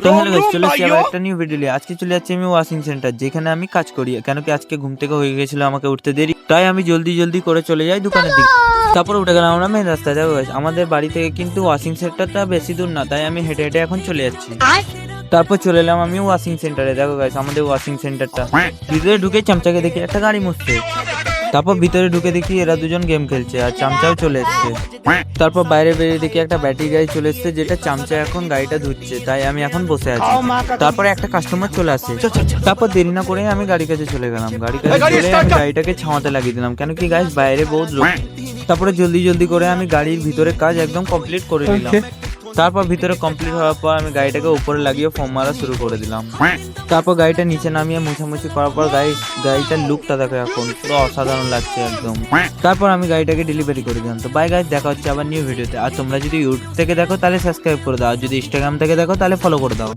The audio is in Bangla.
তো হ্যালো গাইস, চলে এসেছি আবার একটা নিউ ভিডিও নিয়ে। আজকে চলে যাচ্ছি আমি ওয়াশিং সেন্টার, যেখানে আমি কাজ করি। কেন কি আজকে ঘুম থেকে হয়ে গেছিল, আমাকে উঠতে দেরি, তাই আমি জলদি করে চলে যাই দোকানের দিকে। তারপর উঠে গেলাম আমরা মেন রাস্তায়। দেখো guys, আমাদের বাড়ি থেকে কিন্তু ওয়াশিং সেন্টারটা বেশি দূর না, তাই আমি হেঁটে হেঁটে এখন চলে যাচ্ছি। তারপর চলে এলাম আমি ওয়াশিং সেন্টারে। দেখো গাইস, আমাদের ওয়াশিং সেন্টারটা। ভিতরে ঢুকে চামচাকে দেখি একটা গাড়ি মুছছে। তারপর ভিতরে ঢুকে দেখি এরা দুজন গেম খেলছে আর চামচাও চলে এসছে। তারপর বাইরে বেরিয়ে দেখি একটা ব্যাটারি গাড়ি চলে এসছে, যেটা চামচা এখন গাড়িটা ধুচ্ছে, তাই আমি এখন বসে আছি। তারপরে একটা কাস্টমার চলে আসে। তারপর দেরি না করে আমি গাড়ির কাছে চলে গেলাম। গাড়ির কাছে চলে আমি গাড়িটাকে ছাওয়াতে লাগিয়ে দিলাম, কেন কি গাইস বাইরে বহুত লোক। তারপরে জলদি করে আমি গাড়ির ভিতরে কাজ একদম কমপ্লিট করে দিলাম। তারপর ভিতরে কমপ্লিট হওয়ার পর আমি গাড়িটাকে উপরে লাগিয়ে ফর্ম মারা শুরু করে দিলাম। তারপর গাড়িটা নিচে নামিয়ে মুছামুছি করার পর গাড়িটার লুকটা দেখো এখন পুরো অসাধারণ লাগছে একদম। তারপর আমি গাড়িটাকে ডেলিভারি করে দিলাম। তো বাই গাইস, দেখা হচ্ছে আবার নিউ ভিডিওতে। আর তোমরা যদি ইউটিউব থেকে দেখো তাহলে সাবস্ক্রাইব করে দাও, আর যদি ইনস্টাগ্রাম থেকে দেখো তাহলে ফলো করে দাও।